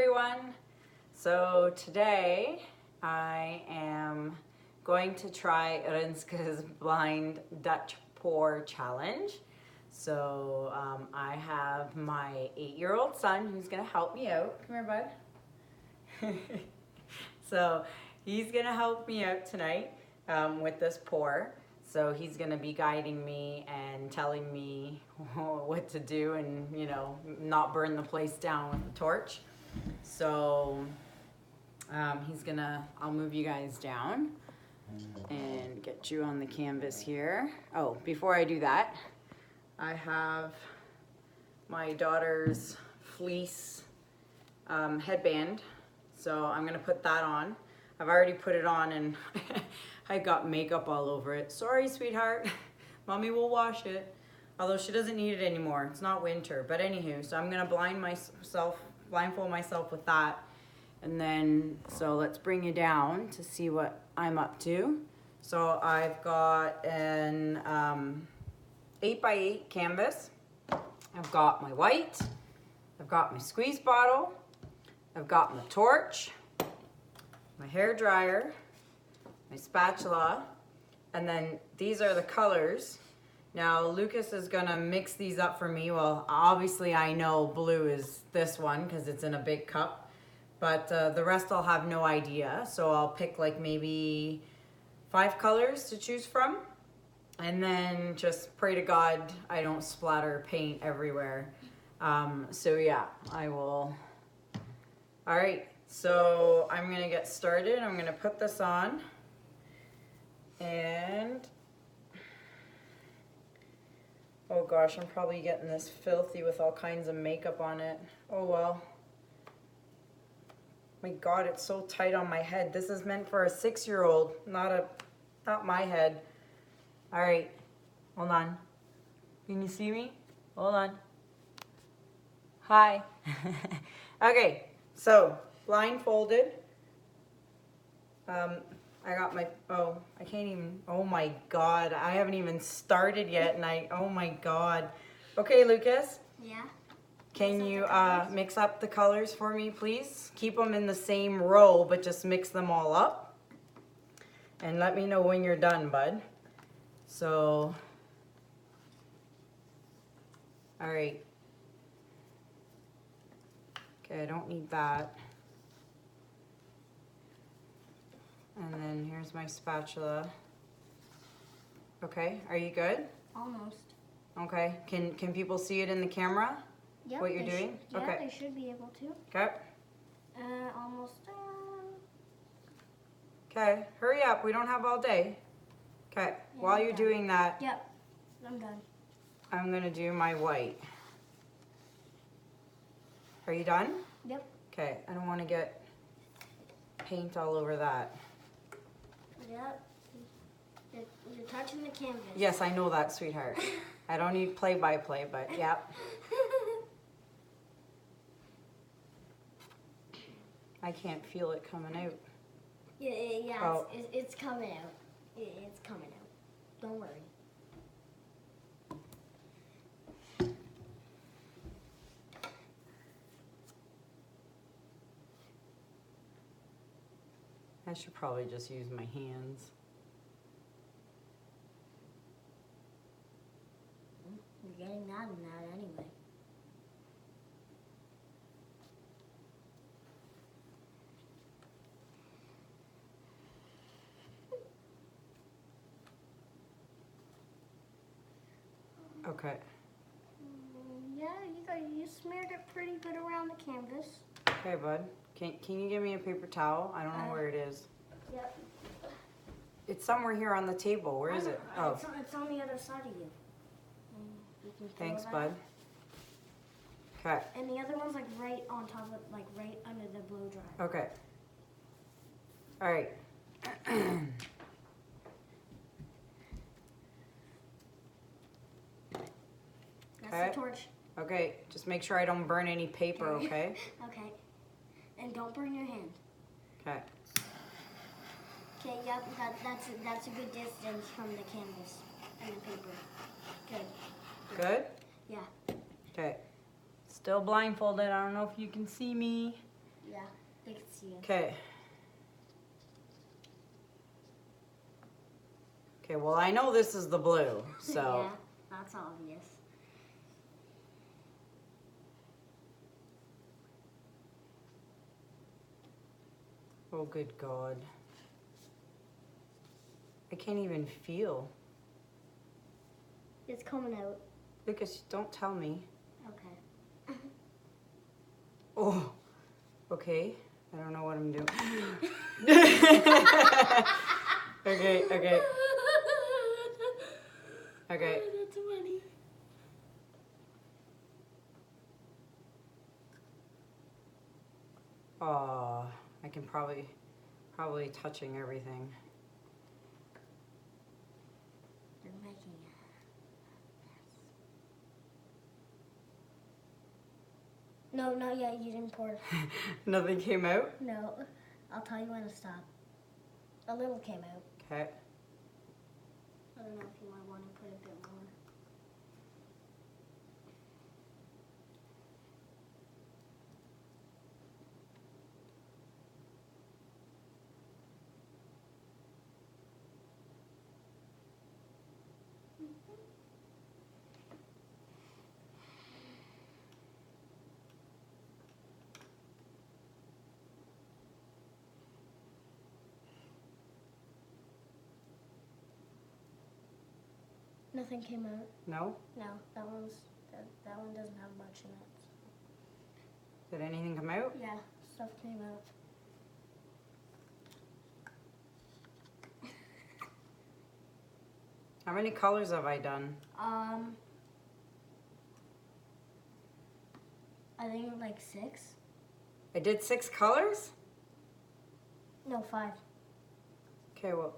everyone. So today I am going to try Rinske's blind Dutch pour challenge. So I have my 8-year-old son who's gonna help me out. Come here, bud. So he's gonna help me out tonight with this pour. So he's gonna be guiding me and telling me what to do and, you know, not burn the place down with the torch. So I'll move you guys down and get you on the canvas here. Oh, before I do that, I have my daughter's fleece headband. So I'm gonna put that on. I've already put it on and I got makeup all over it. Sorry, sweetheart. Mommy will wash it. Although she doesn't need it anymore. It's not winter. But anywho, so I'm gonna blindfold myself with that. And then, so let's bring you down to see what I'm up to. So I've got an 8x8 canvas. I've got my white. I've got my squeeze bottle. I've got my torch, my hair dryer, my spatula, and then these are the colors. Now Lucas is gonna mix these up for me. Well, obviously I know blue is this one because it's in a big cup, but the rest I'll have no idea. So I'll pick like maybe 5 colors to choose from, and then just pray to God I don't splatter paint everywhere. So yeah, I will. All right, so I'm gonna get started. I'm gonna put this on. And, oh gosh, I'm probably getting this filthy with all kinds of makeup on it. Oh well. My God, it's so tight on my head. This is meant for a 6-year-old, not my head. All right, hold on. Can you see me? Hold on. Hi. Okay, so blindfolded. I got my, I can't even, oh my God, I haven't even started yet and oh my God. Okay, Lucas. Yeah? Can you mix up the colors for me, please? Keep them in the same row, but just mix them all up. And let me know when you're done, bud. So, all right. Okay, I don't need that. And then here's my spatula. Okay, are you good? Almost. Okay, can people see it in the camera? Yep, what you're doing? Yeah, okay. they should be able to. Okay. Almost done. Okay, hurry up, we don't have all day. Okay, Yeah, while you're done. doing that, Yep, I'm done. I'm gonna do my white. Are you done? Yep. Okay, I don't wanna get paint all over that. Yep. You're touching the canvas. Yes, I know that, sweetheart. I don't need play-by-play, but yep. I can't feel it coming out. Yeah, Oh. it's coming out. It's coming out. Don't worry. I should probably just use my hands. You're getting that and that anyway. Okay. Yeah, you smeared it pretty good around the canvas. Okay, bud. Can you give me a paper towel? I don't know where it is. Yep. It's somewhere here on the table. Where is it? Oh, It's on the other side of you. You can throw thanks, that. bud. Okay. And the other one's like right on top of, like right under the blow dryer. Okay. All right. That's the torch. Okay, just make sure I don't burn any paper, okay? Okay. And don't burn your hand. Okay. Okay, yep, that's a good distance from the canvas and the paper. Good. Good? Yeah. Okay. Still blindfolded. I don't know if you can see me. They can see it. Okay. Okay, well, I know this is the blue, so. Yeah, that's obvious. Oh, good God. I can't even feel. It's coming out. Lucas, don't tell me. Okay. Oh, okay. I don't know what I'm doing. Okay, okay, okay. Oh, that's funny. Oh, I can probably touching everything. You're making it. No, not yet. You didn't pour. Nothing came out? No. I'll tell you when to stop. A little came out. Okay. I don't know if you might want to put a bit more. Nothing came out. No? No, that one doesn't have much in it. Did anything come out? Yeah, stuff came out. How many colors have I done? I think like 6. I did 6 colors? No, 5. Okay, well,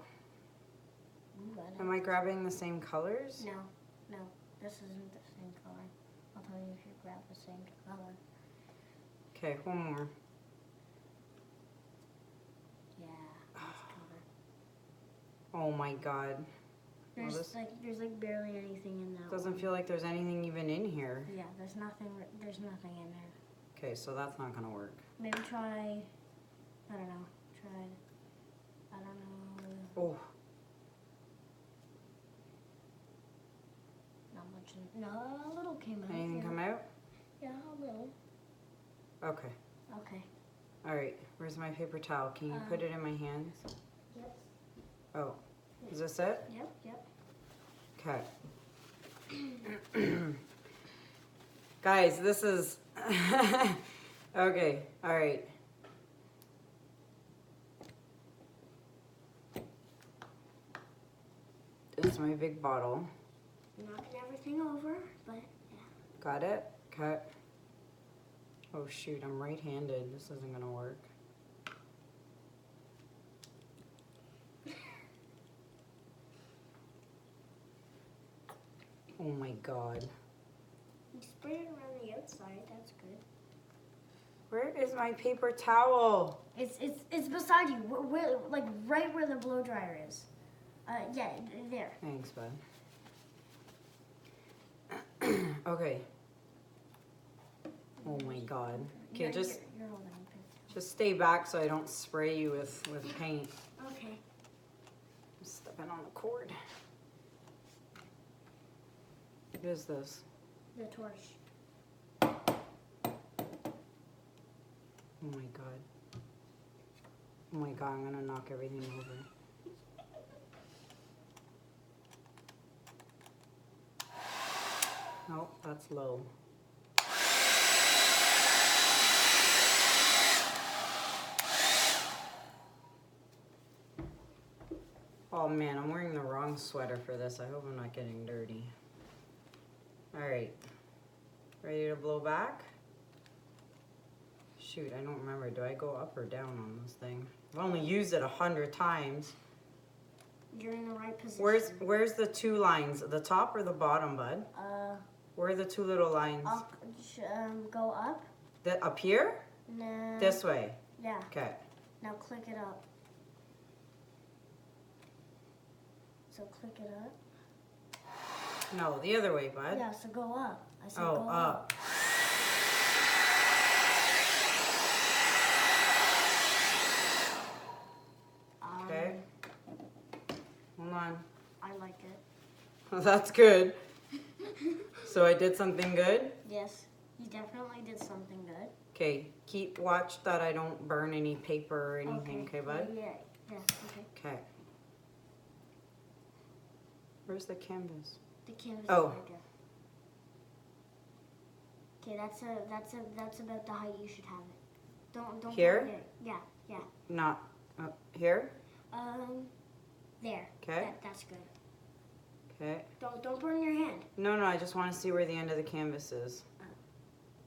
am I grabbing the same colors? No, this isn't the same color. I'll tell you if you grab the same color. Okay, one more. Yeah, this color. Oh my God. There's this- there's barely anything in that. Doesn't feel like there's anything even in here. Yeah, there's nothing in there. Okay, so that's not gonna work. Maybe try. I don't know. I don't know. Oh, Not much. No, a little came out. anything yeah. come out? Yeah, a little. Okay. Okay. All right, where's my paper towel? Can you put it in my hands? Yep. Oh, is this it? Yep. Okay. Guys, this is... Okay, all right. This is my big bottle. Knocking everything over, but yeah. Got it? Okay. Oh shoot, I'm right-handed. This isn't gonna work. Oh my God. You spray it around the outside. That's good. Where is my paper towel? It's beside you. Where, like right where the blow dryer is. Yeah, there. Thanks, bud. Okay. Oh my God. Okay, You're just holding it. just stay back so I don't spray you with paint. Okay. I'm stepping on the cord. What is this? The torch. Oh my God. Oh my God, I'm gonna knock everything over. Nope, that's low. Oh man, I'm wearing the wrong sweater for this. I hope I'm not getting dirty. All right, ready to blow back? Shoot, I don't remember. Do I go up or down on this thing? I've only used it 100 times. You're in the right position. Where's the 2 lines? The top or the bottom, bud? Where are the 2 little lines? Up, go up. Up here? No. This way. Yeah. Okay. Now click it up. So click it up. No, the other way, bud. Yeah, so go up. I said Oh, go up. That's good. So I did something good? Yes, you definitely did something good. Okay, watch that I don't burn any paper or anything, okay, bud? Yeah, okay. Okay. Where's the canvas? The canvas Oh. is right there. Okay, that's about the height you should have it. Don't Here? burn it. Yeah. Not here? There. Okay. That's good. Okay. Don't burn your hand. No, I just want to see where the end of the canvas is.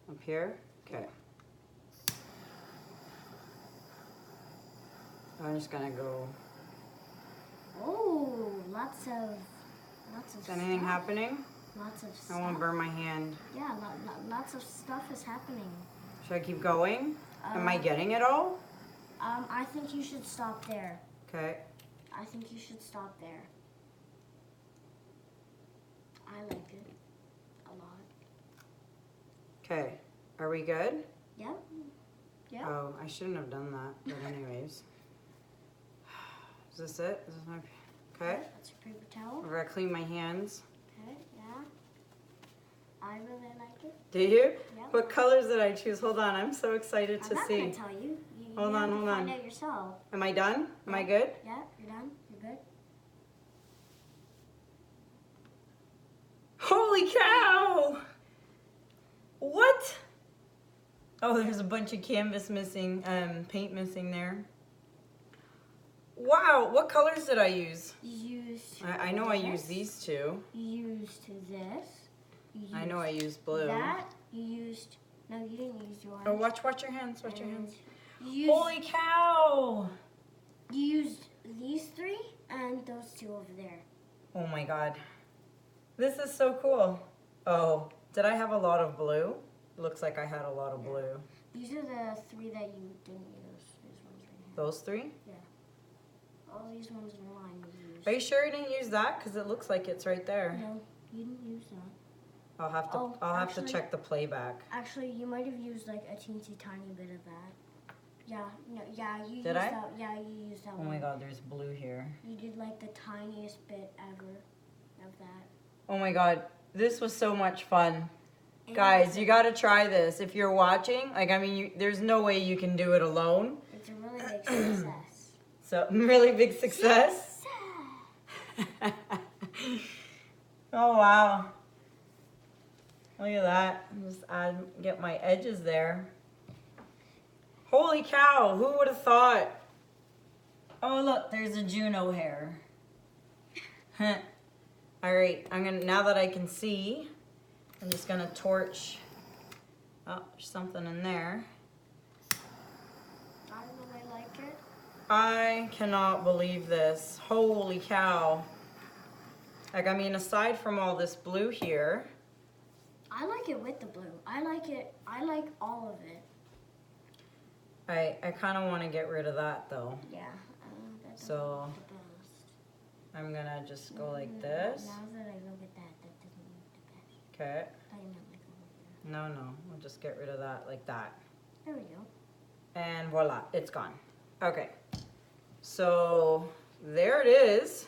Up here? Okay. I'm just gonna go. Oh, lots of Is anything stuff. happening? Lots of stuff. I won't burn my hand. Yeah, lots of stuff is happening. Should I keep going? Am I getting it all? I think you should stop there. Okay. I think you should stop there. I like it a lot. Okay. Are we good? Yep. Yep. Oh, I shouldn't have done that. But anyways. Is this it? Is this my... Okay. That's a paper towel. I'm gonna clean my hands. Okay, yeah. I really like it. Do you? Yeah. What colors did I choose? Hold on. I'm so excited I'm to not see. gonna tell you. You Hold have on, to hold find on. out yourself. Am I done? Am I Yeah. good? Yeah, you're done. You're good. Holy cow! What? Oh, there's a bunch of canvas missing, paint missing there. Wow, what colors did I use? You used. I know I this. used these two. You used this. You I know I used used blue. That you used. No, you didn't use yours. Oh, watch your hands, watch your And hands. You used, Holy cow! You used these three and those two over there. Oh my god. This is so cool. Oh, did I have a lot of blue? Looks like I had a lot of blue. These are the three that you didn't use. These ones right here. Those three? Yeah. All these ones in line you used. Are you sure you didn't use that? Because it looks like it's right there. No, you didn't use that. I'll have to Oh, I'll have to actually- check the playback. Actually, you might have used like a teensy tiny bit of that. Yeah, no, yeah, you Did used I? that. Yeah, you used that Oh one. my god, there's blue here. You did like the tiniest bit ever of that. Oh my god, this was so much fun. And Guys, you gotta try this. If you're watching, like, I mean, there's no way you can do it alone. it's a really big success. So, really big success. Oh wow. Look at that. Just get my edges there. Holy cow, who would have thought? Oh look, there's a Juno hair. Alright, now that I can see, I'm just gonna torch. Oh, there's something in there. I really like it. I cannot believe this. Holy cow. Like, I mean, aside from all this blue here. I like it with the blue. I like it. I like all of it. I kind of want to get rid of that though. Yeah. That doesn't So, look the best. I'm gonna just go like this. Now that I look at that doesn't look the best. Okay. I meant like over here. No, we'll just get rid of that like that. There we go. And voila, it's gone. Okay. So, there it is.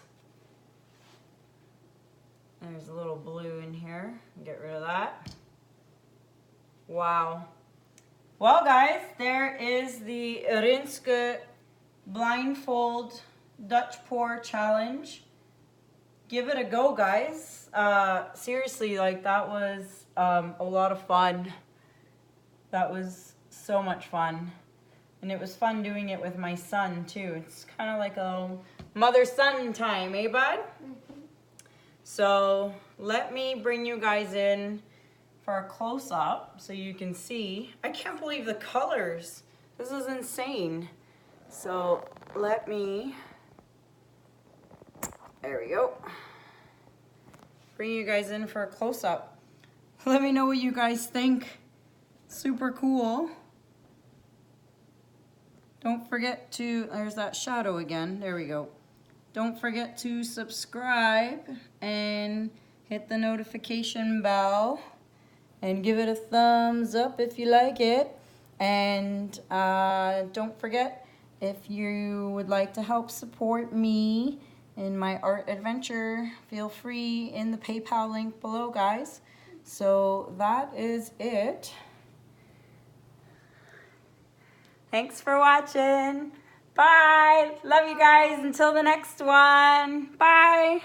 There's a little blue in here. Get rid of that. Wow. Well, guys, there is the Rinske Blindfold Dutch Pour Challenge. Give it a go, guys. Seriously, like, that was a lot of fun. That was so much fun. And it was fun doing it with my son, too. It's kind of like a mother-son time, eh, bud? So let me bring you guys in for a close-up so you can see. I can't believe the colors. This is insane. So let me, there we go. Bring you guys in for a close-up. Let me know what you guys think. Super cool. Don't forget to, there's that shadow again. There we go. Don't forget to subscribe and hit the notification bell and give it a thumbs up if you like it. And don't forget, if you would like to help support me in my art adventure. Feel free in the PayPal link below, guys. So that is it. Thanks for watching. Bye. Love you guys. Until the next one. Bye.